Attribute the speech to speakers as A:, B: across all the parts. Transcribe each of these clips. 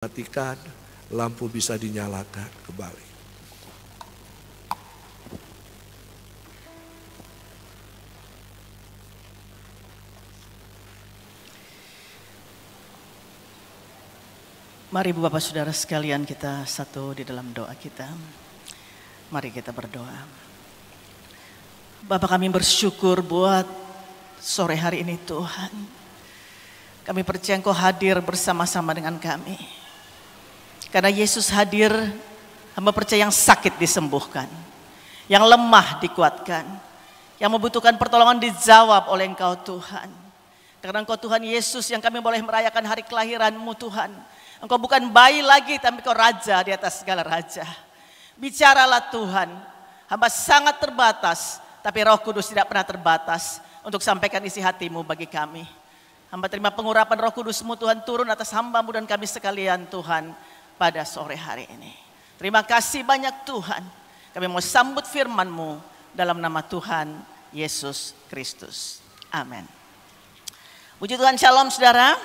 A: dimatikan, lampu bisa dinyalakan kembali.
B: Mari Ibu Bapak Saudara sekalian, kita satu di dalam doa kita. Mari kita berdoa. Bapak, kami bersyukur buat sore hari ini Tuhan. Kami percaya Engkau hadir bersama-sama dengan kami. Karena Yesus hadir, hamba percaya yang sakit disembuhkan, yang lemah dikuatkan, yang membutuhkan pertolongan dijawab oleh Engkau Tuhan. Karena Engkau Tuhan Yesus yang kami boleh merayakan hari kelahiran-Mu Tuhan. Engkau bukan bayi lagi, tapi Engkau raja di atas segala raja. Bicaralah Tuhan, hamba sangat terbatas, tapi Roh Kudus tidak pernah terbatas untuk sampaikan isi hati-Mu bagi kami. Hamba terima pengurapan Roh Kudus-Mu Tuhan turun atas hamba-Mu dan kami sekalian Tuhan pada sore hari ini. Terima kasih banyak Tuhan. Kami mau sambut firman-Mu dalam nama Tuhan Yesus Kristus. Amin. Puji Tuhan, shalom saudara.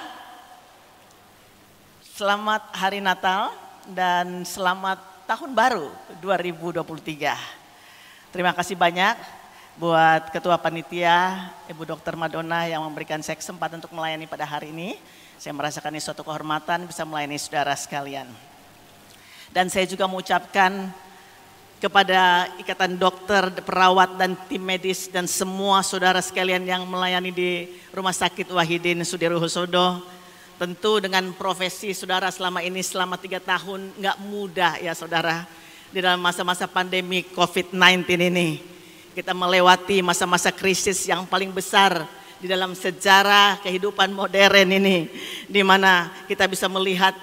B: Selamat hari Natal dan selamat tahun baru 2023. Terima kasih banyak buat Ketua Panitia, Ibu Dr. Madonna yang memberikan saya kesempatan untuk melayani pada hari ini. Saya merasakan ini suatu kehormatan bisa melayani saudara sekalian. Dan saya juga mengucapkan kepada Ikatan Dokter, Perawat dan tim medis dan semua saudara sekalian yang melayani di Rumah Sakit Wahidin Sudirohusodo. Tentu dengan profesi saudara selama ini selama 3 tahun nggak mudah ya saudara. Di dalam masa-masa pandemi COVID-19 ini kita melewati masa-masa krisis yang paling besar di dalam sejarah kehidupan modern ini, di mana kita bisa melihat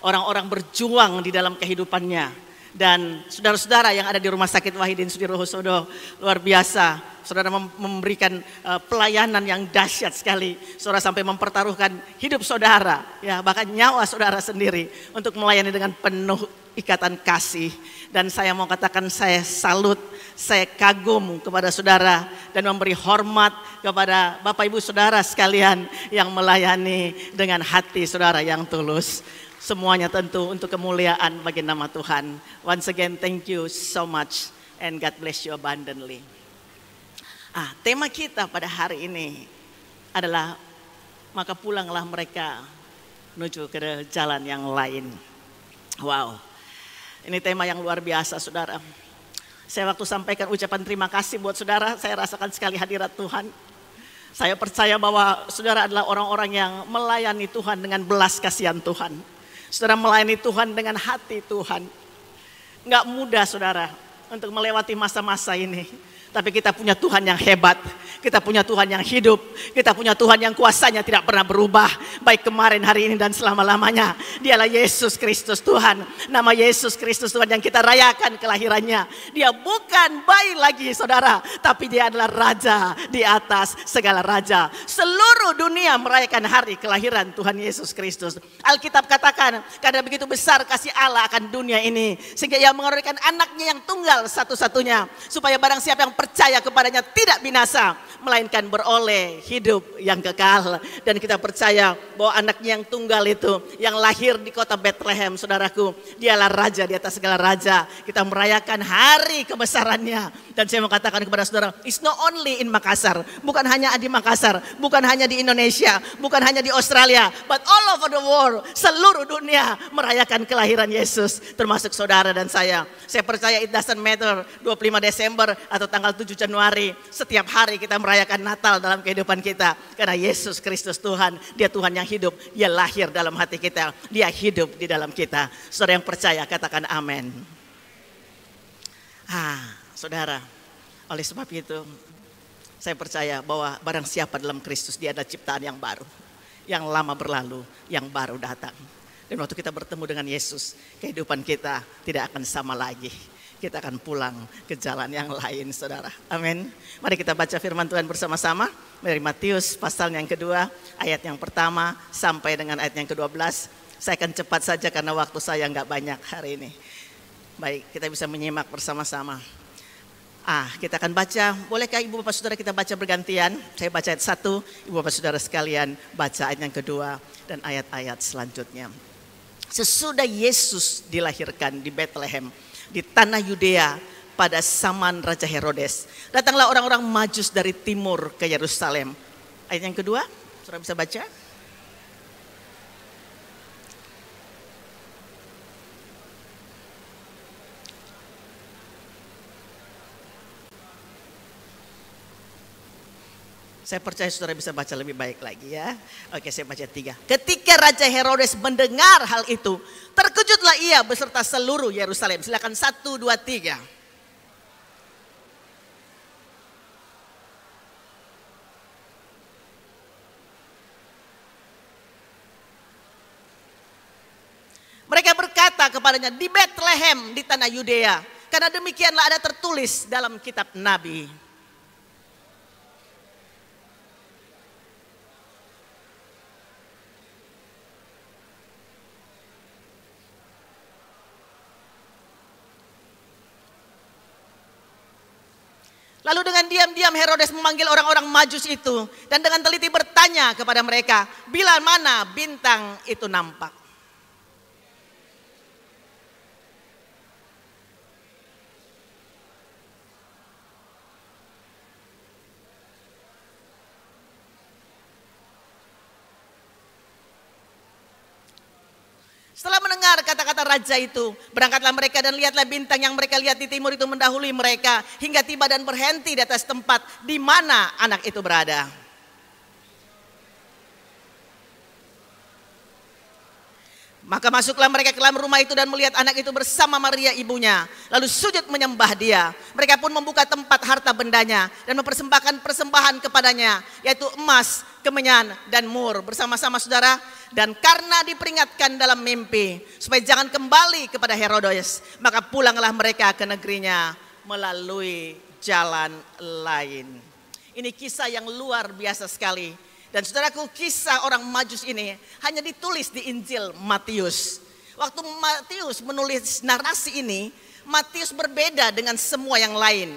B: orang-orang berjuang di dalam kehidupannya. Dan saudara-saudara yang ada di Rumah Sakit Wahidin Sudirohusodo luar biasa. Saudara memberikan pelayanan yang dahsyat sekali. Saudara sampai mempertaruhkan hidup saudara, ya bahkan nyawa saudara sendiri untuk melayani dengan penuh ikatan kasih. Dan saya mau katakan saya salut, saya kagum kepada saudara dan memberi hormat kepada Bapak Ibu saudara sekalian yang melayani dengan hati saudara yang tulus. Semuanya tentu untuk kemuliaan bagi nama Tuhan. Once again, thank you so much and God bless you abundantly. Tema kita pada hari ini adalah maka pulanglah mereka menuju ke jalan yang lain. Wow, ini tema yang luar biasa saudara. Saya waktu sampaikan ucapan terima kasih buat saudara, saya rasakan sekali hadirat Tuhan. Saya percaya bahwa saudara adalah orang-orang yang melayani Tuhan dengan belas kasihan Tuhan. Saudara melayani Tuhan dengan hati Tuhan. Enggak mudah saudara untuk melewati masa-masa ini. Tapi kita punya Tuhan yang hebat, kita punya Tuhan yang hidup, kita punya Tuhan yang kuasanya tidak pernah berubah. Baik kemarin, hari ini dan selama-lamanya. Dialah Yesus Kristus Tuhan. Nama Yesus Kristus Tuhan yang kita rayakan kelahirannya. Dia bukan bayi lagi saudara, tapi dia adalah Raja di atas segala raja. Seluruh dunia merayakan hari kelahiran Tuhan Yesus Kristus. Alkitab katakan, karena begitu besar kasih Allah akan dunia ini, sehingga ia mengaruniakan anaknya yang tunggal satu-satunya, supaya barang siapa yang percaya kepadanya tidak binasa, melainkan beroleh hidup yang kekal. Dan kita percaya bahwa anaknya yang tunggal itu, yang lahir di kota Bethlehem saudaraku, dialah Raja di atas segala raja. Kita merayakan hari kebesarannya. Dan saya mau katakan kepada saudara, it's not only in Makassar, bukan hanya di Makassar, bukan hanya di Indonesia, bukan hanya di Australia, but all over the world, seluruh dunia merayakan kelahiran Yesus, termasuk saudara dan saya. Saya percaya it doesn't matter 25 Desember atau tanggal 7 Januari, setiap hari kita merayakan Natal dalam kehidupan kita. Karena Yesus Kristus Tuhan, dia Tuhan yang hidup, dia lahir dalam hati kita, dia hidup di dalam kita. Saudara yang percaya katakan amin. Saudara, oleh sebab itu saya percaya bahwa barang siapa dalam Kristus, dia adalah ciptaan yang baru. Yang lama berlalu, yang baru datang. Dan waktu kita bertemu dengan Yesus, kehidupan kita tidak akan sama lagi. Kita akan pulang ke jalan yang lain saudara. Amin. Mari kita baca firman Tuhan bersama-sama. Dari Matius pasal yang kedua, ayat yang pertama sampai dengan ayat yang ke-12. Saya akan cepat saja karena waktu saya nggak banyak hari ini. Baik, kita bisa menyimak bersama-sama. Kita akan baca, bolehkah Ibu Bapak Saudara kita baca bergantian? Saya baca ayat 1, Ibu Bapak Saudara sekalian baca ayat yang kedua dan ayat-ayat selanjutnya. Sesudah Yesus dilahirkan di Bethlehem, di tanah Yudea pada zaman Raja Herodes, datanglah orang-orang Majus dari timur ke Yerusalem. Ayat yang kedua, saudara bisa baca? Saya percaya saudara bisa baca lebih baik lagi ya. Oke, saya baca 3. Ketika Raja Herodes mendengar hal itu, terkejutlah ia beserta seluruh Yerusalem. Silakan 1, 2, 3. Mereka berkata kepadanya, di Bethlehem di tanah Yudea, karena demikianlah ada tertulis dalam kitab Nabi. Lalu dengan diam-diam Herodes memanggil orang-orang Majus itu dan dengan teliti bertanya kepada mereka, bila mana bintang itu nampak. Setelah mendengar kata-kata raja itu, berangkatlah mereka dan lihatlah bintang yang mereka lihat di timur itu mendahului mereka hingga tiba dan berhenti di atas tempat di mana anak itu berada. Maka masuklah mereka ke dalam rumah itu dan melihat anak itu bersama Maria ibunya. Lalu sujud menyembah dia. Mereka pun membuka tempat harta bendanya dan mempersembahkan persembahan kepadanya, yaitu emas, kemenyan, dan mur bersama-sama saudara. Dan karena diperingatkan dalam mimpi supaya jangan kembali kepada Herodes, maka pulanglah mereka ke negerinya melalui jalan lain. Ini kisah yang luar biasa sekali. Dan saudaraku, kisah orang Majus ini hanya ditulis di Injil Matius. Waktu Matius menulis narasi ini, Matius berbeda dengan semua yang lain.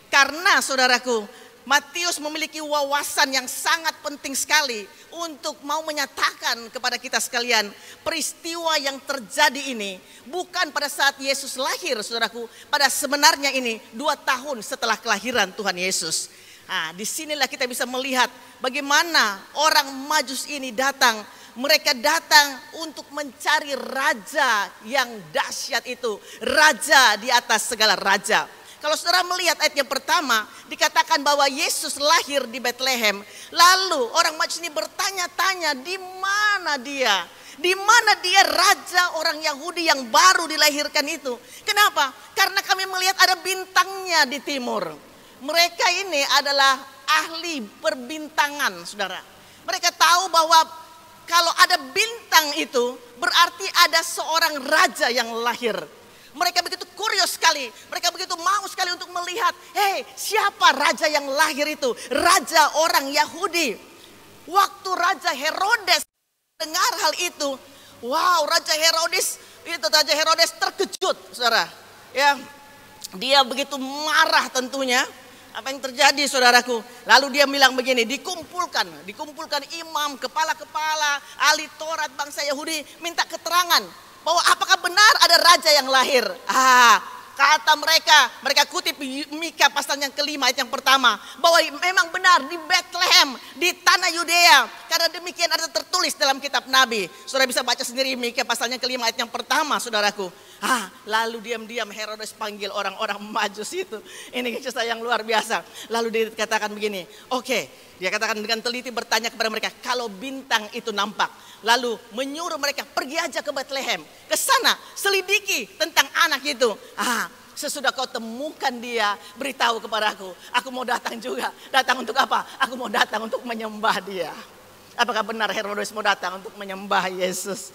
B: Karena saudaraku, Matius memiliki wawasan yang sangat penting sekali untuk mau menyatakan kepada kita sekalian peristiwa yang terjadi ini bukan pada saat Yesus lahir, saudaraku. Pada sebenarnya ini 2 tahun setelah kelahiran Tuhan Yesus. Nah, disinilah kita bisa melihat bagaimana orang Majus ini datang. Mereka datang untuk mencari raja yang dahsyat itu. Raja di atas segala raja. Kalau saudara melihat ayat yang pertama, dikatakan bahwa Yesus lahir di Bethlehem. Lalu orang Majus ini bertanya-tanya, di mana dia? Di mana dia raja orang Yahudi yang baru dilahirkan itu? Kenapa? Karena kami melihat ada bintangnya di timur. Mereka ini adalah ahli perbintangan, saudara. Mereka tahu bahwa kalau ada bintang itu berarti ada seorang raja yang lahir. Mereka begitu kurios sekali, mereka begitu mau sekali untuk melihat, siapa raja yang lahir itu? Raja orang Yahudi. Waktu Raja Herodes dengar hal itu, wow, Raja Herodes terkejut, saudara. Ya, dia begitu marah tentunya. Apa yang terjadi, saudaraku? Lalu dia bilang begini, dikumpulkan imam, kepala-kepala, ahli Taurat bangsa Yahudi, minta keterangan bahwa apakah benar ada raja yang lahir. Kata mereka kutip Mika pasal yang kelima ayat yang pertama, bahwa memang benar di Bethlehem, di tanah Yudea. Karena demikian ada tertulis dalam kitab Nabi. Saudara bisa baca sendiri Mika pasal yang kelima ayat yang pertama, saudaraku. Lalu diam-diam Herodes panggil orang-orang Majus itu. Ini kisah yang luar biasa. Lalu dia katakan begini, dia katakan dengan teliti bertanya kepada mereka, kalau bintang itu nampak. Lalu menyuruh mereka pergi aja ke Bethlehem, ke sana selidiki tentang anak itu. Sesudah kau temukan dia, beritahu kepadaku. Aku mau datang juga. Datang untuk apa? Aku mau datang untuk menyembah dia. Apakah benar Herodes mau datang untuk menyembah Yesus?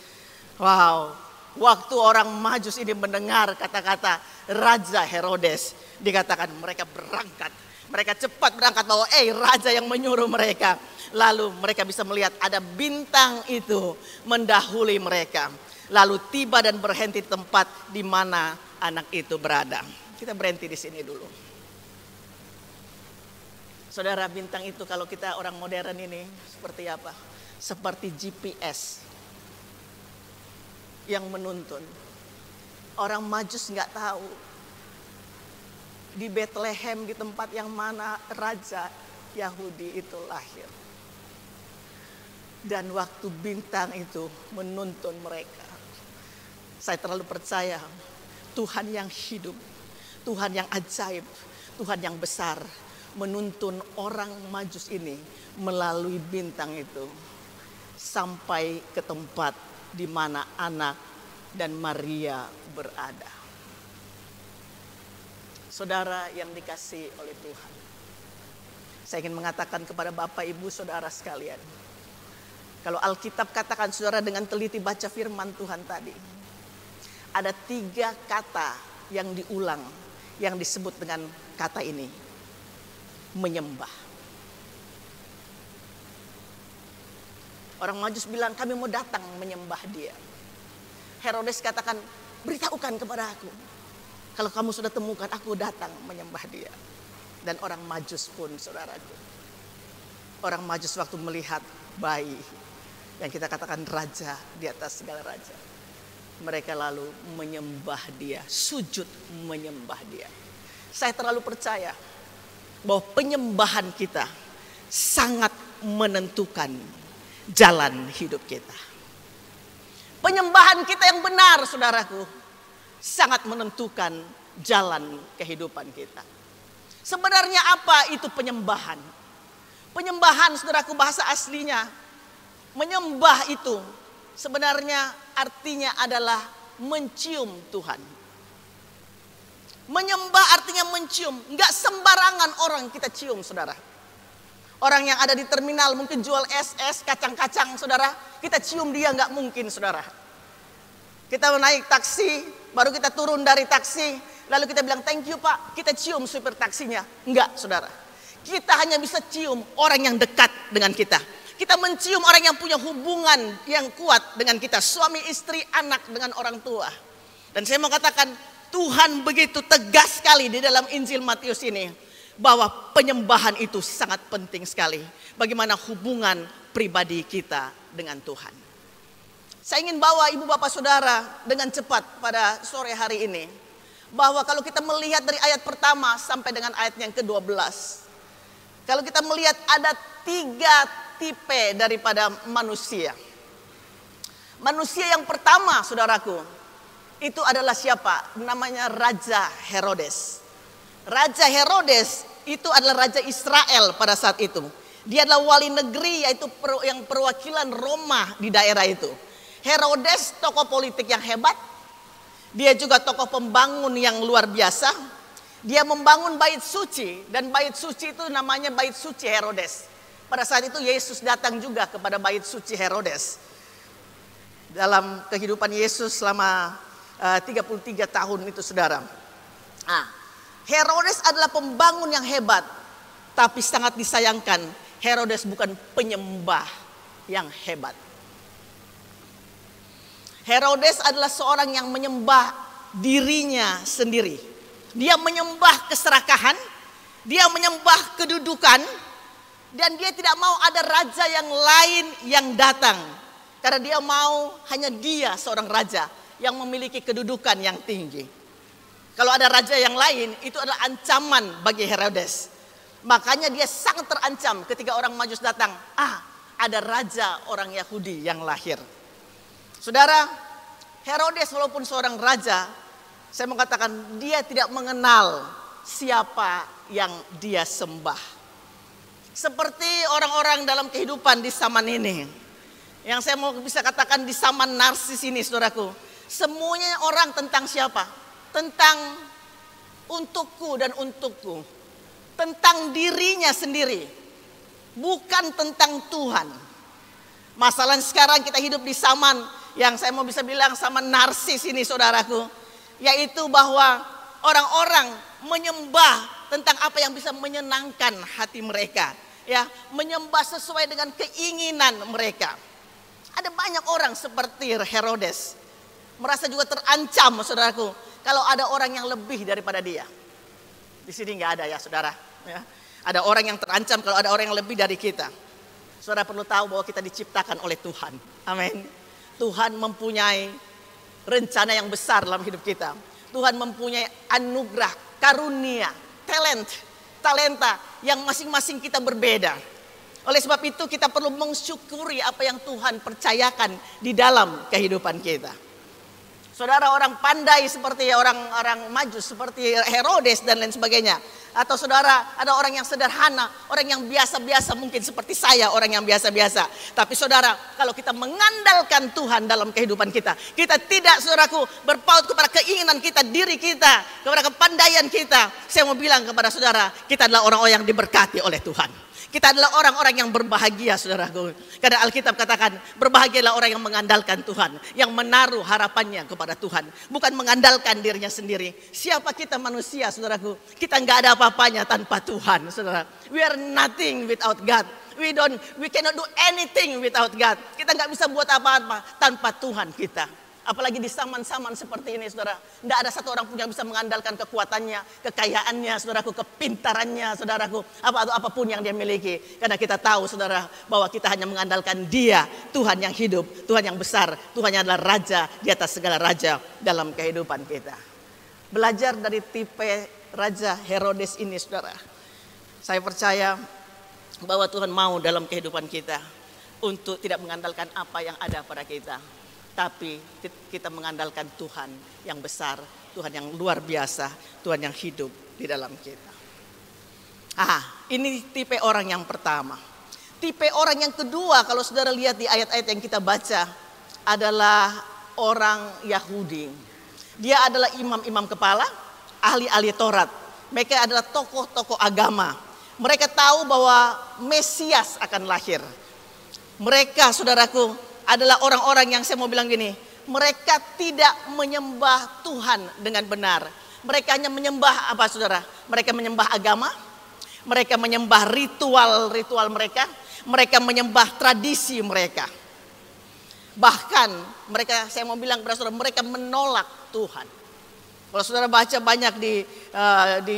B: Wow. Waktu orang Majus ini mendengar kata-kata Raja Herodes, dikatakan mereka berangkat. Mereka cepat berangkat bahwa raja yang menyuruh mereka. Lalu mereka bisa melihat ada bintang itu mendahului mereka. Lalu tiba dan berhenti di tempat di mana anak itu berada. Kita berhenti di sini dulu. Saudara, bintang itu kalau kita orang modern ini seperti apa? Seperti GPS. yang menuntun. Orang Majus nggak tahu di Bethlehem, di tempat yang mana raja Yahudi itu lahir. Dan waktu bintang itu menuntun mereka, saya terlalu percaya Tuhan yang hidup, Tuhan yang ajaib, Tuhan yang besar menuntun orang Majus ini melalui bintang itu sampai ke tempat di mana anak dan Maria berada. Saudara yang dikasihi oleh Tuhan, saya ingin mengatakan kepada Bapak, Ibu, Saudara sekalian, kalau Alkitab katakan, saudara dengan teliti baca firman Tuhan tadi, ada 3 kata yang diulang, yang disebut dengan kata ini, menyembah. Orang Majus bilang, kami mau datang menyembah dia. Herodes katakan, beritahukan kepada aku. Kalau kamu sudah temukan, aku datang menyembah dia. Dan orang Majus pun, saudaraku, orang Majus waktu melihat bayi yang kita katakan raja di atas segala raja, mereka lalu menyembah dia, sujud menyembah dia. Saya terlalu percaya bahwa penyembahan kita sangat menentukan jalan hidup kita. Penyembahan kita yang benar, saudaraku, sangat menentukan jalan kehidupan kita. Sebenarnya apa itu penyembahan? Penyembahan, saudaraku, bahasa aslinya, menyembah itu sebenarnya artinya adalah mencium Tuhan. Menyembah artinya mencium. Enggak sembarangan orang kita cium, saudara. Orang yang ada di terminal mungkin jual es kacang-kacang, saudara. Kita cium dia enggak mungkin, saudara. Kita naik taksi, baru kita turun dari taksi, lalu kita bilang thank you Pak, kita cium supir taksinya. Enggak, saudara. Kita hanya bisa cium orang yang dekat dengan kita. Kita mencium orang yang punya hubungan yang kuat dengan kita. Suami, istri, anak, dengan orang tua. Dan saya mau katakan, Tuhan begitu tegas sekali di dalam Injil Matius ini, bahwa penyembahan itu sangat penting sekali. Bagaimana hubungan pribadi kita dengan Tuhan. Saya ingin bawa ibu bapak saudara dengan cepat pada sore hari ini, bahwa kalau kita melihat dari ayat pertama sampai dengan ayat yang ke-12, kalau kita melihat ada 3 tipe daripada manusia. Manusia yang pertama, saudaraku, itu adalah siapa? Namanya Raja Herodes. Raja Herodes itu adalah Raja Israel pada saat itu. Dia adalah wali negeri, yaitu yang perwakilan Roma di daerah itu. Herodes tokoh politik yang hebat. Dia juga tokoh pembangun yang luar biasa. Dia membangun bait suci, dan bait suci itu namanya bait suci Herodes. Pada saat itu Yesus datang juga kepada bait suci Herodes. Dalam kehidupan Yesus selama 33 tahun itu, saudara. Herodes adalah pembangun yang hebat, tapi sangat disayangkan Herodes bukan penyembah yang hebat. Herodes adalah seorang yang menyembah dirinya sendiri. Dia menyembah keserakahan, dia menyembah kedudukan, dan dia tidak mau ada raja yang lain yang datang. Karena dia mau hanya dia seorang raja yang memiliki kedudukan yang tinggi. Kalau ada raja yang lain, itu adalah ancaman bagi Herodes. Makanya dia sangat terancam ketika orang Majus datang. Ada raja orang Yahudi yang lahir. Saudara, Herodes walaupun seorang raja, saya mau katakan dia tidak mengenal siapa yang dia sembah. Seperti orang-orang dalam kehidupan di zaman ini. Yang saya mau bisa katakan di zaman narsis ini, saudaraku. Semuanya orang tentang siapa? Tentang untukku dan untukku. Tentang dirinya sendiri. Bukan tentang Tuhan. Masalah sekarang kita hidup di zaman yang saya mau bisa bilang zaman narsis ini, saudaraku. Yaitu bahwa orang-orang menyembah tentang apa yang bisa menyenangkan hati mereka. Ya, menyembah sesuai dengan keinginan mereka. Ada banyak orang seperti Herodes. Merasa juga terancam, saudaraku, kalau ada orang yang lebih daripada dia. Di sini nggak ada ya, saudara. Ya. Ada orang yang terancam kalau ada orang yang lebih dari kita. Saudara perlu tahu bahwa kita diciptakan oleh Tuhan. Amin. Tuhan mempunyai rencana yang besar dalam hidup kita. Tuhan mempunyai anugerah, karunia, talenta yang masing-masing kita berbeda. Oleh sebab itu kita perlu mensyukuri apa yang Tuhan percayakan di dalam kehidupan kita. Saudara, orang pandai seperti orang Majus, seperti Herodes dan lain sebagainya. Atau saudara, ada orang yang sederhana, orang yang biasa-biasa, mungkin seperti saya, orang yang biasa-biasa. Tapi saudara, kalau kita mengandalkan Tuhan dalam kehidupan kita, kita tidak, saudaraku, berpaut kepada keinginan kita, diri kita, kepada kepandaian kita. Saya mau bilang kepada saudara, kita adalah orang-orang yang diberkati oleh Tuhan. Kita adalah orang-orang yang berbahagia, saudaraku. Karena Alkitab katakan, berbahagialah orang yang mengandalkan Tuhan, yang menaruh harapannya kepada Tuhan, bukan mengandalkan dirinya sendiri. Siapa kita manusia, saudaraku? Kita nggak ada apa-apanya tanpa Tuhan, saudara. We are nothing without God. We cannot do anything without God. Kita nggak bisa buat apa-apa tanpa Tuhan kita. Apalagi di zaman-zaman seperti ini, saudara. Tidak ada satu orang pun yang bisa mengandalkan kekuatannya, kekayaannya, saudaraku, kepintarannya, saudaraku, apapun yang dia miliki. Karena kita tahu, saudara, bahwa kita hanya mengandalkan Dia, Tuhan yang hidup, Tuhan yang besar, Tuhan yang adalah Raja di atas segala raja dalam kehidupan kita. Belajar dari tipe Raja Herodes ini, saudara. Saya percaya bahwa Tuhan mau dalam kehidupan kita untuk tidak mengandalkan apa yang ada pada kita, tapi kita mengandalkan Tuhan yang besar, Tuhan yang luar biasa, Tuhan yang hidup di dalam kita. Ini tipe orang yang pertama. Tipe orang yang kedua, kalau saudara lihat di ayat-ayat yang kita baca, adalah orang Yahudi. Dia adalah imam-imam kepala, ahli-ahli Taurat. Mereka adalah tokoh-tokoh agama. Mereka tahu bahwa Mesias akan lahir. Mereka, saudaraku, adalah orang-orang yang saya mau bilang gini, mereka tidak menyembah Tuhan dengan benar. Mereka hanya menyembah apa, saudara? Mereka menyembah agama, mereka menyembah ritual-ritual mereka, mereka menyembah tradisi mereka. Bahkan mereka, saya mau bilang kepada saudara, mereka menolak Tuhan. Kalau saudara baca banyak di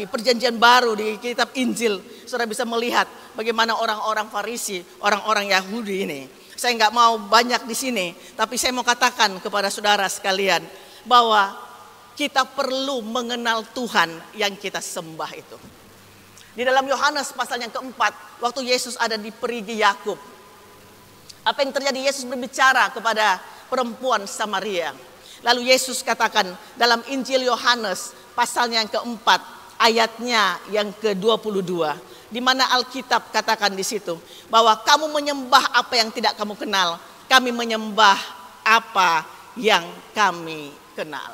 B: Perjanjian Baru, di kitab Injil, saudara bisa melihat bagaimana orang-orang Farisi, orang-orang Yahudi ini. Saya nggak mau banyak di sini, tapi saya mau katakan kepada saudara sekalian bahwa kita perlu mengenal Tuhan yang kita sembah itu. Di dalam Yohanes pasal yang keempat, waktu Yesus ada di perigi Yakub, apa yang terjadi? Yesus berbicara kepada perempuan Samaria. Lalu Yesus katakan dalam Injil Yohanes pasalnya yang keempat, ayatnya yang ke-22. Di mana Alkitab katakan di situ bahwa kamu menyembah apa yang tidak kamu kenal, kami menyembah apa yang kami kenal.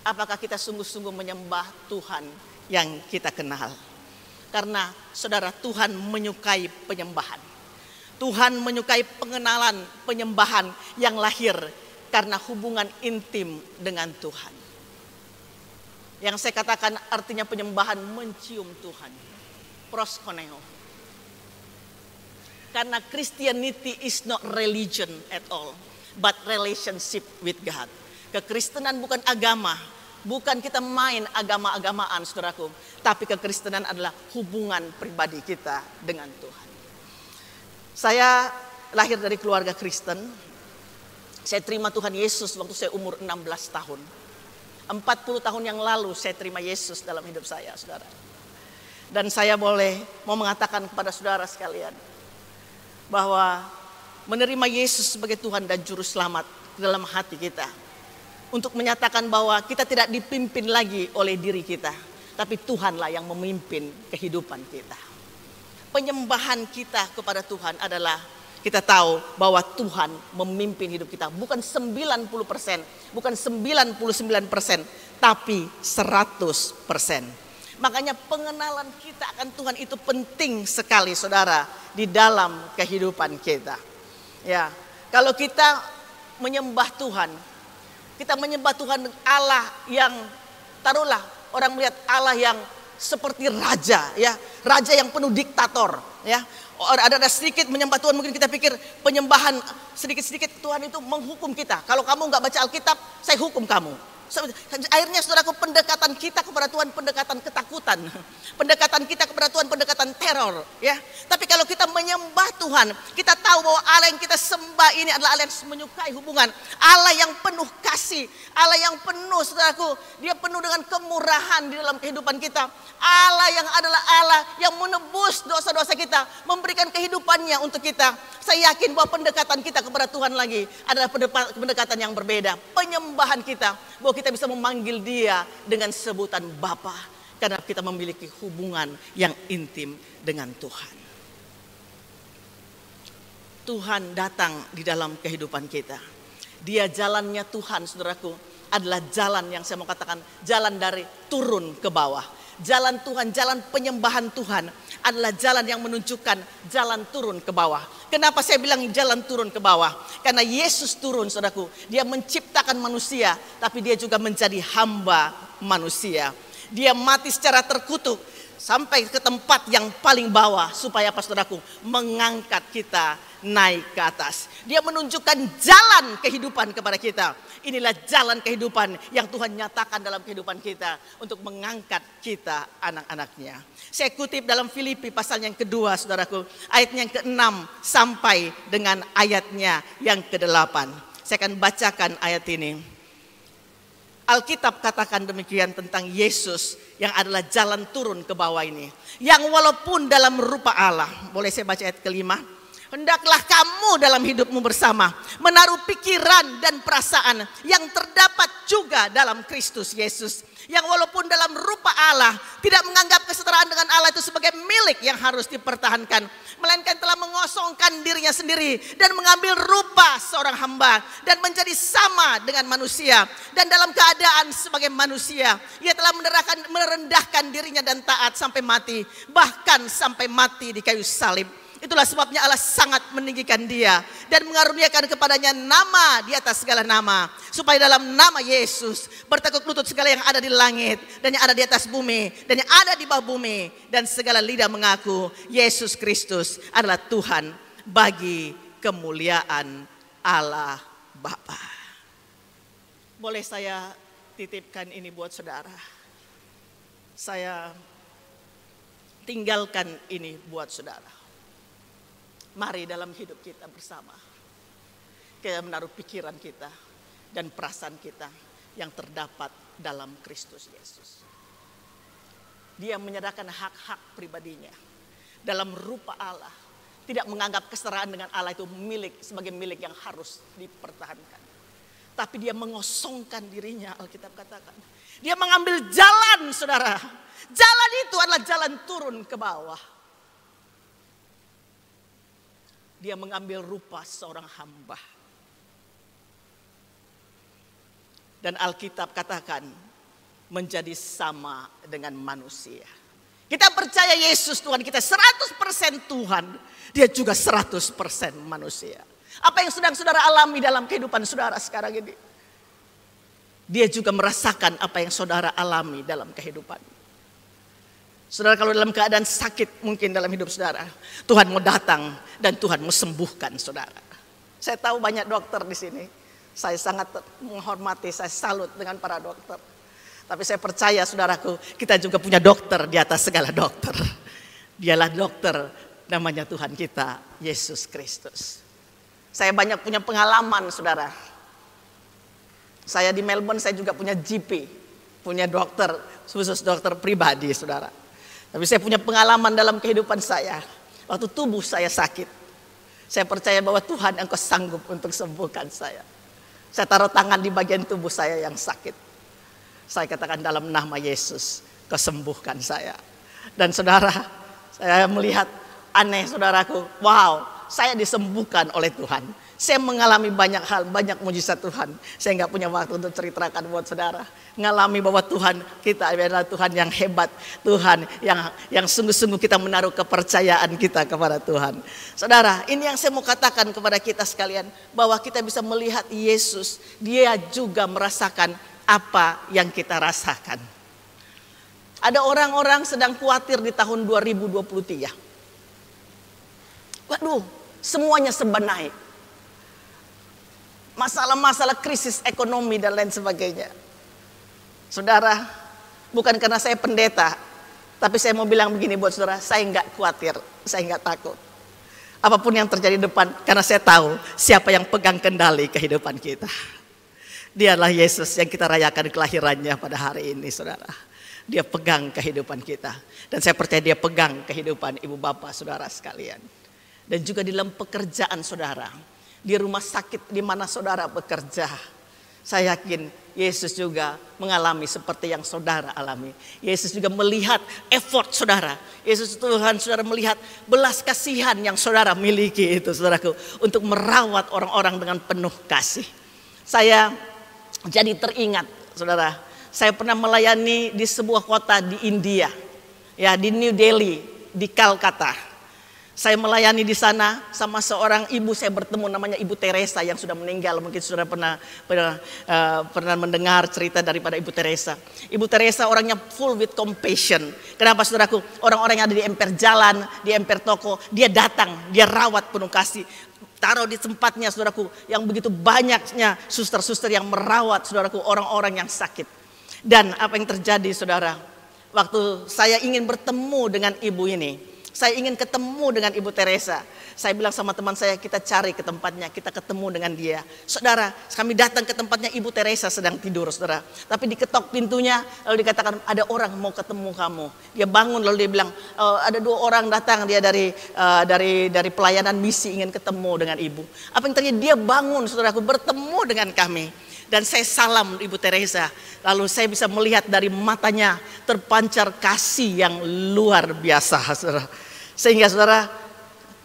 B: Apakah kita sungguh-sungguh menyembah Tuhan yang kita kenal? Karena saudara, Tuhan menyukai penyembahan. Tuhan menyukai pengenalan, penyembahan yang lahir karena hubungan intim dengan Tuhan. Yang saya katakan artinya penyembahan mencium Tuhan. Proskuneo. Karena Christianity is not religion at all, but relationship with God. Kekristenan bukan agama, bukan kita main agama-agamaan, saudaraku. Tapi kekristenan adalah hubungan pribadi kita dengan Tuhan. Saya lahir dari keluarga Kristen. Saya terima Tuhan Yesus waktu saya umur 16 tahun. 40 tahun yang lalu saya terima Yesus dalam hidup saya, saudara. Dan saya mau mengatakan kepada saudara sekalian bahwa menerima Yesus sebagai Tuhan dan Juru Selamat dalam hati kita, untuk menyatakan bahwa kita tidak dipimpin lagi oleh diri kita, tapi Tuhanlah yang memimpin kehidupan kita. Penyembahan kita kepada Tuhan adalah kita tahu bahwa Tuhan memimpin hidup kita. Bukan 90%, bukan 99%, tapi 100%. Makanya pengenalan kita akan Tuhan itu penting sekali, saudara, di dalam kehidupan kita. Ya, kalau kita menyembah Tuhan, kita menyembah Tuhan Allah yang, taruhlah orang melihat Allah yang seperti raja, ya, raja yang penuh diktator, ya. Ada sedikit menyembah Tuhan, mungkin kita pikir penyembahan sedikit-sedikit Tuhan itu menghukum kita. Kalau kamu nggak baca Alkitab, saya hukum kamu. Akhirnya saudaraku, pendekatan kita kepada Tuhan pendekatan ketakutan. Pendekatan kita kepada Tuhan pendekatan teror, ya. Tapi kalau kita menyembah Tuhan, kita tahu bahwa Allah yang kita sembah ini adalah Allah yang menyukai hubungan, Allah yang penuh kasih, Allah yang penuh, saudaraku, dia penuh dengan kemurahan di dalam kehidupan kita. Allah yang adalah Allah yang menebus dosa-dosa kita, memberikan kehidupannya untuk kita. Saya yakin bahwa pendekatan kita kepada Tuhan lagi adalah pendekatan yang berbeda. Penyembahan kita, bahwa kita bisa memanggil dia dengan sebutan Bapa, karena kita memiliki hubungan yang intim dengan Tuhan. Tuhan datang di dalam kehidupan kita. Dia jalannya Tuhan, saudaraku, adalah jalan yang saya mau katakan jalan dari turun ke bawah. Jalan Tuhan, jalan penyembahan Tuhan adalah jalan yang menunjukkan jalan turun ke bawah. Kenapa saya bilang jalan turun ke bawah? Karena Yesus turun, saudaraku. Dia menciptakan manusia, tapi dia juga menjadi hamba manusia. Dia mati secara terkutuk sampai ke tempat yang paling bawah. Supaya apa, saudaraku? Mengangkat kita naik ke atas. Dia menunjukkan jalan kehidupan kepada kita. Inilah jalan kehidupan yang Tuhan nyatakan dalam kehidupan kita untuk mengangkat kita, anak-anaknya. Saya kutip dalam Filipi pasal yang kedua, saudaraku, ayatnya yang ke-6 sampai dengan ayatnya yang ke-8. Saya akan bacakan ayat ini. Alkitab katakan demikian tentang Yesus yang adalah jalan turun ke bawah ini. Yang walaupun dalam rupa Allah, boleh saya baca ayat ke-5? Hendaklah kamu dalam hidupmu bersama menaruh pikiran dan perasaan yang terdapat juga dalam Kristus Yesus. Yang walaupun dalam rupa Allah tidak menganggap kesetaraan dengan Allah itu sebagai milik yang harus dipertahankan. Melainkan telah mengosongkan dirinya sendiri dan mengambil rupa seorang hamba. Dan menjadi sama dengan manusia. Dan dalam keadaan sebagai manusia, ia telah merendahkan dirinya dan taat sampai mati. Bahkan sampai mati di kayu salib. Itulah sebabnya Allah sangat meninggikan dia dan mengaruniakan kepadanya nama di atas segala nama. Supaya dalam nama Yesus bertekuk lutut segala yang ada di langit dan yang ada di atas bumi dan yang ada di bawah bumi. Dan segala lidah mengaku Yesus Kristus adalah Tuhan bagi kemuliaan Allah Bapa. Boleh saya titipkan ini buat saudara. Saya tinggalkan ini buat saudara. Mari dalam hidup kita bersama, kita menaruh pikiran kita dan perasaan kita yang terdapat dalam Kristus Yesus. Dia menyerahkan hak-hak pribadinya dalam rupa Allah. Tidak menganggap kesetaraan dengan Allah itu sebagai milik yang harus dipertahankan. Tapi dia mengosongkan dirinya, Alkitab katakan. Dia mengambil jalan, saudara. Jalan itu adalah jalan turun ke bawah. Dia mengambil rupa seorang hamba. Dan Alkitab katakan menjadi sama dengan manusia. Kita percaya Yesus Tuhan kita 100% Tuhan. Dia juga 100% manusia. Apa yang sedang saudara alami dalam kehidupan saudara sekarang ini? Dia juga merasakan apa yang saudara alami dalam kehidupan. Saudara, kalau dalam keadaan sakit mungkin dalam hidup saudara, Tuhan mau datang dan Tuhan mau sembuhkan saudara. Saya tahu banyak dokter di sini. Saya sangat menghormati, saya salut dengan para dokter. Tapi saya percaya saudaraku, kita juga punya dokter di atas segala dokter. Dialah dokter, namanya Tuhan kita, Yesus Kristus. Saya banyak punya pengalaman saudara. Saya di Melbourne, saya juga punya GP, punya dokter, khusus dokter pribadi saudara. Tapi saya punya pengalaman dalam kehidupan saya. Waktu tubuh saya sakit, saya percaya bahwa Tuhan Engkau sanggup untuk sembuhkan saya. Saya taruh tangan di bagian tubuh saya yang sakit. Saya katakan dalam nama Yesus, Kau sembuhkan saya. Dan saudara, saya melihat aneh saudaraku. Wow, saya disembuhkan oleh Tuhan. Saya mengalami banyak hal, banyak mujizat Tuhan. Saya nggak punya waktu untuk ceritakan buat saudara. Ngalami bahwa Tuhan kita adalah Tuhan yang hebat. Tuhan yang sungguh-sungguh kita menaruh kepercayaan kita kepada Tuhan. Saudara, ini yang saya mau katakan kepada kita sekalian. Bahwa kita bisa melihat Yesus. Dia juga merasakan apa yang kita rasakan. Ada orang-orang sedang khawatir di tahun 2023. Waduh, semuanya serba naik. Masalah-masalah krisis ekonomi dan lain sebagainya. Saudara, bukan karena saya pendeta, tapi saya mau bilang begini buat saudara, saya nggak khawatir, saya nggak takut. Apapun yang terjadi di depan, karena saya tahu siapa yang pegang kendali kehidupan kita. Dialah Yesus yang kita rayakan kelahirannya pada hari ini, saudara. Dia pegang kehidupan kita. Dan saya percaya dia pegang kehidupan ibu bapak saudara sekalian. Dan juga di dalam pekerjaan saudara. Di rumah sakit di mana saudara bekerja. Saya yakin Yesus juga mengalami seperti yang saudara alami. Yesus juga melihat effort saudara. Yesus Tuhan saudara melihat belas kasihan yang saudara miliki itu saudaraku. Untuk merawat orang-orang dengan penuh kasih. Saya jadi teringat saudara. Saya pernah melayani di sebuah kota di India. Ya, di New Delhi, di Calcutta. Saya melayani di sana sama seorang ibu, saya bertemu namanya Ibu Teresa yang sudah meninggal. Mungkin saudara pernah mendengar cerita daripada Ibu Teresa. Ibu Teresa orangnya full with compassion. Kenapa saudaraku? Orang-orang yang ada di emper jalan, di emper toko, dia datang, dia rawat penuh kasih. Taruh di tempatnya saudaraku yang begitu banyaknya suster-suster yang merawat saudaraku orang-orang yang sakit. Dan apa yang terjadi saudara? Waktu saya ingin bertemu dengan ibu ini. Saya ingin ketemu dengan Ibu Teresa. Saya bilang sama teman saya, kita cari ke tempatnya, kita ketemu dengan dia. Saudara, kami datang ke tempatnya Ibu Teresa sedang tidur, saudara. Tapi diketok pintunya, lalu dikatakan ada orang mau ketemu kamu. Dia bangun lalu dia bilang, ada 2 orang datang, dia dari pelayanan misi ingin ketemu dengan ibu. Apa yang terjadi? Dia bangun, saudaraku, bertemu dengan kami. Dan saya salam Ibu Teresa. Lalu saya bisa melihat dari matanya terpancar kasih yang luar biasa, saudara. Sehingga saudara,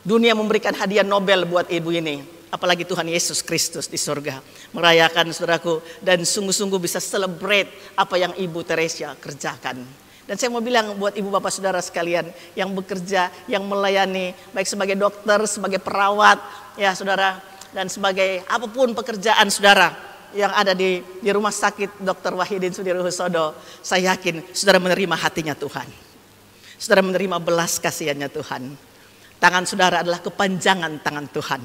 B: dunia memberikan hadiah Nobel buat ibu ini. Apalagi Tuhan Yesus Kristus di surga. Merayakan saudaraku. Dan sungguh-sungguh bisa celebrate apa yang Ibu Teresa kerjakan. Dan saya mau bilang buat ibu bapak saudara sekalian yang bekerja, yang melayani. Baik sebagai dokter, sebagai perawat, ya saudara. Dan sebagai apapun pekerjaan saudara. Yang ada di rumah sakit Dr. Wahidin Sudirohusodo, saya yakin saudara menerima hatinya Tuhan. Saudara menerima belas kasihannya Tuhan. Tangan saudara adalah kepanjangan tangan Tuhan.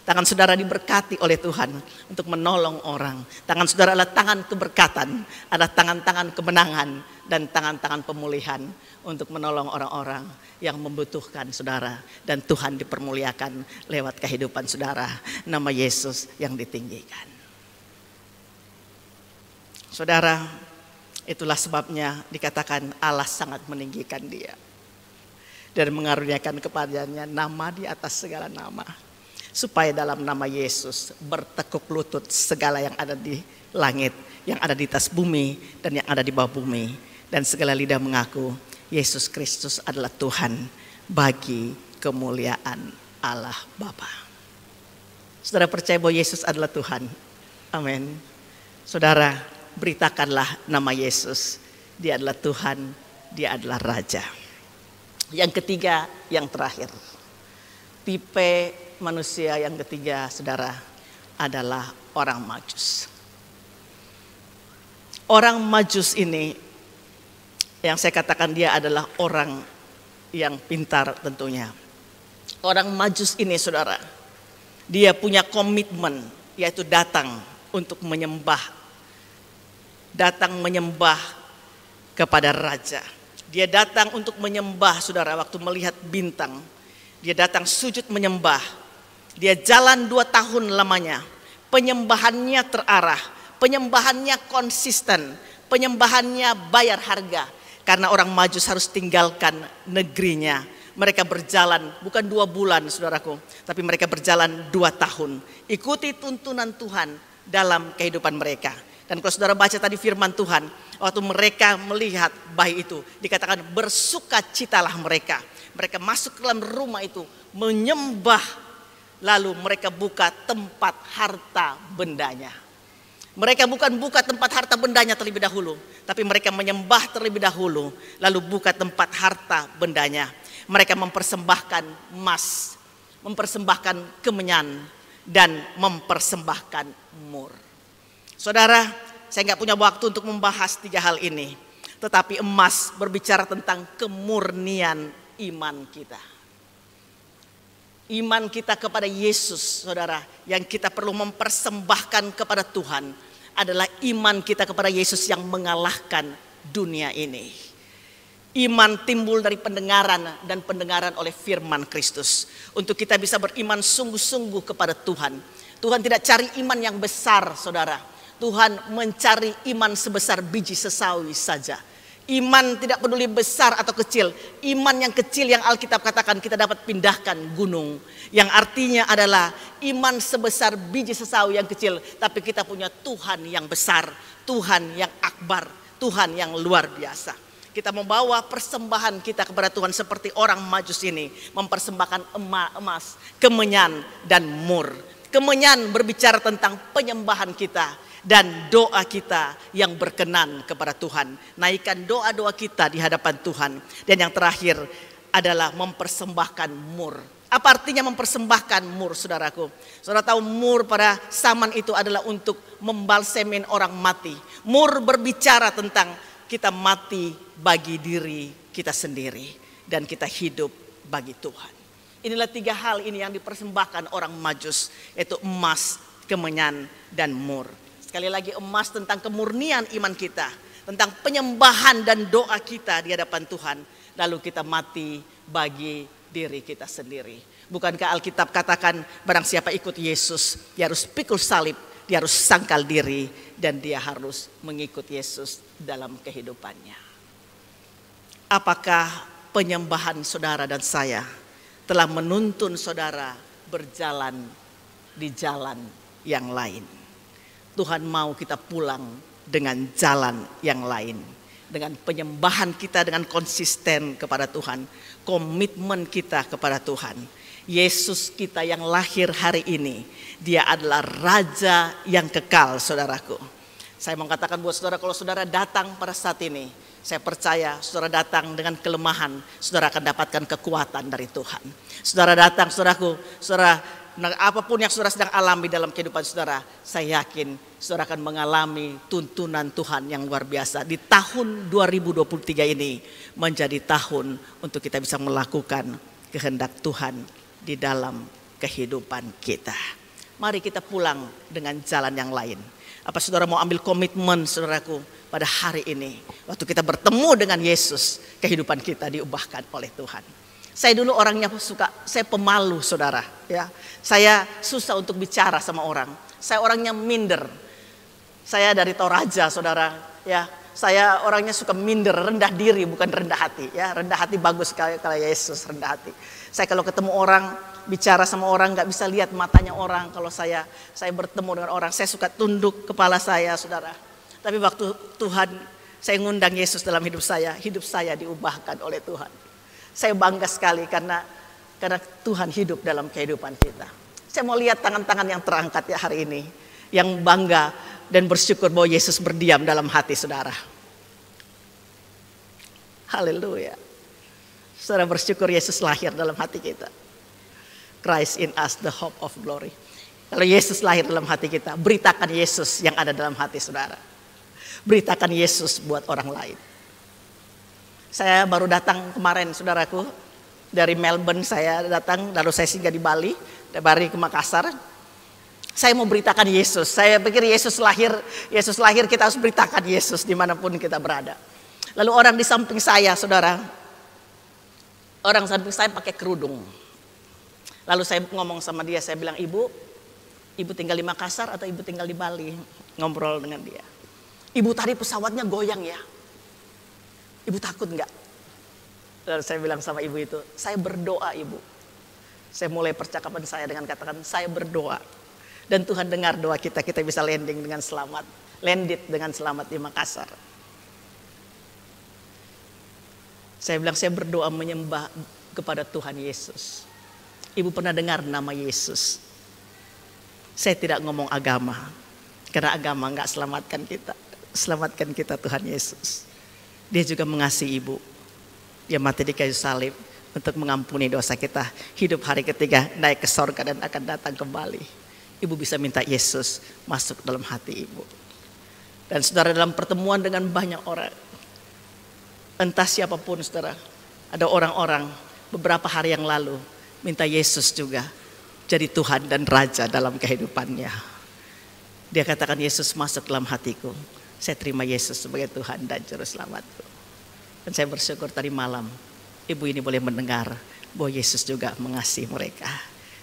B: Tangan saudara diberkati oleh Tuhan untuk menolong orang. Tangan saudara adalah tangan keberkatan, adalah tangan-tangan kemenangan dan tangan-tangan pemulihan untuk menolong orang-orang yang membutuhkan saudara. Dan Tuhan dipermuliakan lewat kehidupan saudara. Nama Yesus yang ditinggikan. Saudara, itulah sebabnya dikatakan Allah sangat meninggikan dia. Dan mengaruniakan kepadanya nama di atas segala nama. Supaya dalam nama Yesus bertekuk lutut segala yang ada di langit, yang ada di atas bumi, dan yang ada di bawah bumi. Dan segala lidah mengaku Yesus Kristus adalah Tuhan bagi kemuliaan Allah Bapa. Saudara percaya bahwa Yesus adalah Tuhan? Amin. Saudara, beritakanlah nama Yesus. Dia adalah Tuhan, dia adalah Raja. Yang ketiga, yang terakhir. Tipe manusia yang ketiga, saudara, adalah orang Majus. Orang Majus ini, yang saya katakan dia adalah orang yang pintar tentunya. Orang Majus ini, saudara, dia punya komitmen, yaitu datang untuk menyembah. Datang menyembah kepada raja. Dia datang untuk menyembah saudara waktu melihat bintang. Dia datang sujud menyembah. Dia jalan 2 tahun lamanya. Penyembahannya terarah. Penyembahannya konsisten. Penyembahannya bayar harga. Karena orang Majus harus tinggalkan negerinya. Mereka berjalan bukan 2 bulan saudaraku. Tapi mereka berjalan 2 tahun. Ikuti tuntunan Tuhan dalam kehidupan mereka. Dan kalau saudara baca tadi firman Tuhan, waktu mereka melihat bayi itu, dikatakan bersukacitalah mereka. Mereka masuk ke dalam rumah itu, menyembah, lalu mereka buka tempat harta bendanya. Mereka bukan buka tempat harta bendanya terlebih dahulu, tapi mereka menyembah terlebih dahulu, lalu buka tempat harta bendanya. Mereka mempersembahkan emas, mempersembahkan kemenyan, dan mempersembahkan mur. Saudara, saya nggak punya waktu untuk membahas 3 hal ini. Tetapi emas berbicara tentang kemurnian iman kita. Iman kita kepada Yesus, saudara, yang kita perlu mempersembahkan kepada Tuhan adalah iman kita kepada Yesus yang mengalahkan dunia ini. Iman timbul dari pendengaran dan pendengaran oleh firman Kristus. Untuk kita bisa beriman sungguh-sungguh kepada Tuhan. Tuhan tidak cari iman yang besar, saudara. Tuhan mencari iman sebesar biji sesawi saja. Iman tidak peduli besar atau kecil. Iman yang kecil yang Alkitab katakan kita dapat pindahkan gunung. Yang artinya adalah iman sebesar biji sesawi yang kecil. Tapi kita punya Tuhan yang besar. Tuhan yang akbar. Tuhan yang luar biasa. Kita membawa persembahan kita kepada Tuhan seperti orang Majus ini. Mempersembahkan emas, kemenyan dan mur. Kemenyan berbicara tentang penyembahan kita. Dan doa kita yang berkenan kepada Tuhan. Naikkan doa-doa kita di hadapan Tuhan. Dan yang terakhir adalah mempersembahkan mur. Apa artinya mempersembahkan mur, saudaraku? Saudara tahu mur pada zaman itu adalah untuk membalsemin orang mati. Mur berbicara tentang kita mati bagi diri kita sendiri. Dan kita hidup bagi Tuhan. Inilah 3 hal ini yang dipersembahkan orang Majus. Yaitu emas, kemenyan, dan mur. Sekali lagi emas tentang kemurnian iman kita. Tentang penyembahan dan doa kita di hadapan Tuhan. Lalu kita mati bagi diri kita sendiri. Bukankah Alkitab katakan barang siapa ikut Yesus. Dia harus pikul salib. Dia harus sangkal diri. Dan dia harus mengikut Yesus dalam kehidupannya. Apakah penyembahan saudara dan saya telah menuntun saudara berjalan di jalan yang lain? Tuhan mau kita pulang dengan jalan yang lain. Dengan penyembahan kita dengan konsisten kepada Tuhan. Komitmen kita kepada Tuhan. Yesus kita yang lahir hari ini. Dia adalah Raja yang kekal, saudaraku. Saya mau katakan buat saudara, kalau saudara datang pada saat ini. Saya percaya saudara datang dengan kelemahan. Saudara akan dapatkan kekuatan dari Tuhan. Saudara datang, saudaraku. Apapun yang saudara sedang alami dalam kehidupan saudara, saya yakin saudara akan mengalami tuntunan Tuhan yang luar biasa. Di tahun 2023 ini menjadi tahun untuk kita bisa melakukan kehendak Tuhan di dalam kehidupan kita. Mari kita pulang dengan jalan yang lain. Apa saudara mau ambil komitmen, saudaraku, pada hari ini? Waktu kita bertemu dengan Yesus, kehidupan kita diubahkan oleh Tuhan. Saya dulu orangnya saya pemalu, saudara. Ya, saya susah untuk bicara sama orang. Saya orangnya minder. Saya dari Toraja, saudara. Ya, saya orangnya suka minder, rendah diri, bukan rendah hati. Ya, rendah hati bagus kalau Yesus rendah hati. Saya kalau ketemu orang, bicara sama orang, nggak bisa lihat matanya orang. Kalau saya bertemu dengan orang, saya suka tunduk kepala saya, saudara. Tapi waktu Tuhan, saya ngundang Yesus dalam hidup saya diubahkan oleh Tuhan. Saya bangga sekali karena Tuhan hidup dalam kehidupan kita. Saya mau lihat tangan-tangan yang terangkat ya hari ini. Yang bangga dan bersyukur bahwa Yesus berdiam dalam hati saudara. Haleluya. Saudara bersyukur Yesus lahir dalam hati kita. Christ in us, the hope of glory. Kalau Yesus lahir dalam hati kita, beritakan Yesus yang ada dalam hati saudara. Beritakan Yesus buat orang lain. Saya baru datang kemarin, saudaraku, dari Melbourne saya datang, lalu saya singgah di Bali, dari ke Makassar. Saya mau beritakan Yesus. Saya pikir Yesus lahir kita harus beritakan Yesus dimanapun kita berada. Lalu orang di samping saya, saudara, orang samping saya pakai kerudung. Lalu saya ngomong sama dia, saya bilang, ibu tinggal di Makassar atau ibu tinggal di Bali? Ngobrol dengan dia. Ibu tadi pesawatnya goyang ya. Ibu takut enggak? Lalu saya bilang sama ibu itu, saya berdoa ibu. Saya mulai percakapan saya dengan katakan, saya berdoa. Dan Tuhan dengar doa kita bisa landing dengan selamat. Landed dengan selamat di Makassar. Saya bilang, saya berdoa menyembah kepada Tuhan Yesus. Ibu pernah dengar nama Yesus? Saya tidak ngomong agama. Karena agama enggak selamatkan kita. Selamatkan kita Tuhan Yesus. Dia juga mengasihi ibu. Dia mati di kayu salib untuk mengampuni dosa kita. Hidup hari ketiga, naik ke sorga dan akan datang kembali. Ibu bisa minta Yesus masuk dalam hati ibu. Dan saudara dalam pertemuan dengan banyak orang. Entah siapapun saudara. Ada orang-orang beberapa hari yang lalu minta Yesus juga jadi Tuhan dan Raja dalam kehidupannya. Dia katakan, Yesus masuk dalam hatiku. Saya terima Yesus sebagai Tuhan dan Juru Selamatku. Dan saya bersyukur tadi malam ibu ini boleh mendengar bahwa Yesus juga mengasihi mereka.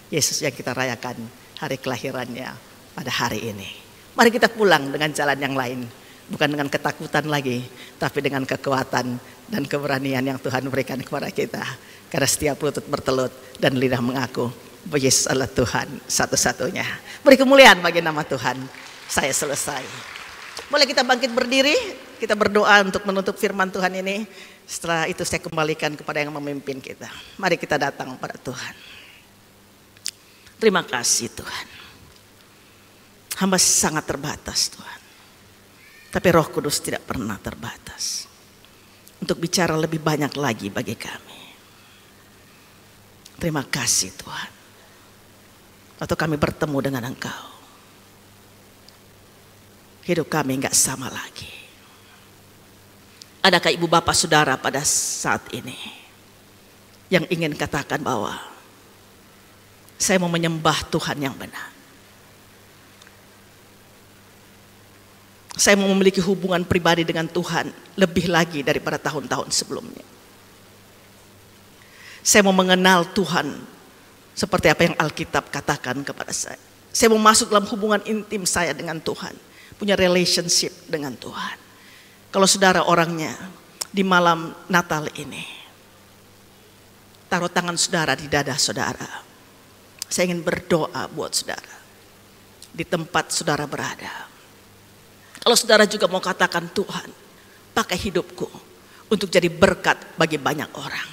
B: Yesus yang kita rayakan hari kelahirannya pada hari ini. Mari kita pulang dengan jalan yang lain. Bukan dengan ketakutan lagi, tapi dengan kekuatan dan keberanian yang Tuhan berikan kepada kita. Karena setiap lutut bertelut dan lidah mengaku bahwa Yesus adalah Tuhan satu-satunya. Beri kemuliaan bagi nama Tuhan. Saya selesai. Boleh kita bangkit berdiri, kita berdoa untuk menutup firman Tuhan ini. Setelah itu saya kembalikan kepada yang memimpin kita. Mari kita datang pada Tuhan. Terima kasih Tuhan. Hamba sangat terbatas Tuhan. Tapi Roh Kudus tidak pernah terbatas. Untuk bicara lebih banyak lagi bagi kami. Terima kasih Tuhan. Waktu kami bertemu dengan Engkau, hidup kami enggak sama lagi. Adakah ibu bapak saudara pada saat ini yang ingin katakan bahwa saya mau menyembah Tuhan yang benar. Saya mau memiliki hubungan pribadi dengan Tuhan lebih lagi daripada tahun-tahun sebelumnya. Saya mau mengenal Tuhan seperti apa yang Alkitab katakan kepada saya. Saya mau masuk dalam hubungan intim saya dengan Tuhan. Punya relationship dengan Tuhan. Kalau saudara orangnya di malam Natal ini, taruh tangan saudara di dada saudara. Saya ingin berdoa buat saudara di tempat saudara berada. Kalau saudara juga mau katakan, Tuhan, pakai hidupku untuk jadi berkat bagi banyak orang.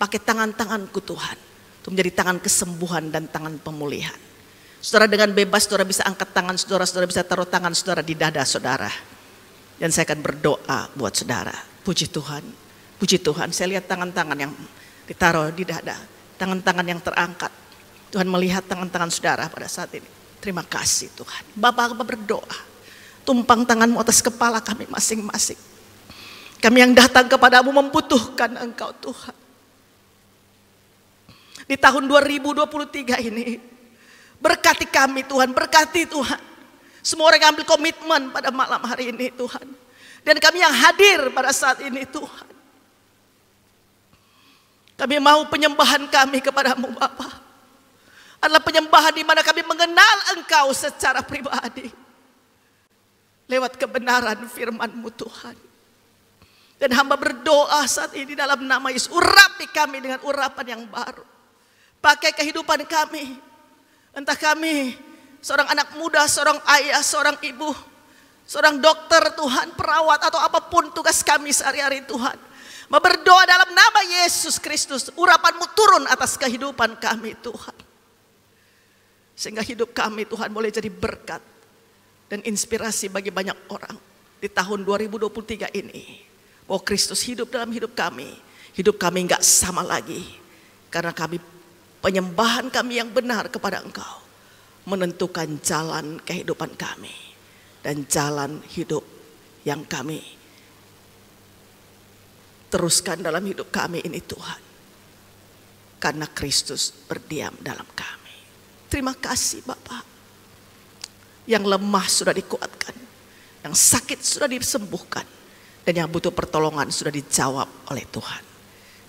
B: Pakai tangan-tanganku Tuhan untuk menjadi tangan kesembuhan dan tangan pemulihan. Saudara dengan bebas saudara bisa angkat tangan saudara, saudara bisa taruh tangan saudara di dada saudara. Dan saya akan berdoa buat saudara. Puji Tuhan, puji Tuhan. Saya lihat tangan-tangan yang ditaruh di dada, tangan-tangan yang terangkat. Tuhan melihat tangan-tangan saudara pada saat ini. Terima kasih Tuhan. Bapak berdoa. Tumpang tanganmu atas kepala kami masing-masing. Kami yang datang kepadamu membutuhkan Engkau Tuhan. Di tahun 2023 ini, berkati kami Tuhan, berkati Tuhan. Semua orang yang ambil komitmen pada malam hari ini Tuhan. Dan kami yang hadir pada saat ini Tuhan. Kami mau penyembahan kami kepadamu Bapa adalah penyembahan di mana kami mengenal Engkau secara pribadi. Lewat kebenaran firman-Mu Tuhan. Dan hamba berdoa saat ini dalam nama Yesus. Urapi kami dengan urapan yang baru. Pakai kehidupan kami. Entah kami seorang anak muda, seorang ayah, seorang ibu, seorang dokter Tuhan, perawat atau apapun tugas kami sehari-hari Tuhan. Berdoa dalam nama Yesus Kristus. Urapan-Mu turun atas kehidupan kami Tuhan. Sehingga hidup kami Tuhan boleh jadi berkat dan inspirasi bagi banyak orang di tahun 2023 ini. Bahwa Kristus hidup dalam hidup kami enggak sama lagi. Karena kami, penyembahan kami yang benar kepada Engkau menentukan jalan kehidupan kami. Dan jalan hidup yang kami teruskan dalam hidup kami ini Tuhan. Karena Kristus berdiam dalam kami. Terima kasih Bapak. Yang lemah sudah dikuatkan, yang sakit sudah disembuhkan, dan yang butuh pertolongan sudah dijawab oleh Tuhan.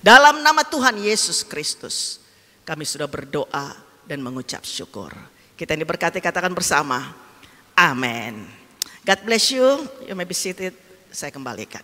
B: Dalam nama Tuhan Yesus Kristus, kami sudah berdoa dan mengucap syukur. Kita ini berkati, katakan bersama, amin. God bless you, you may be seated, saya kembalikan.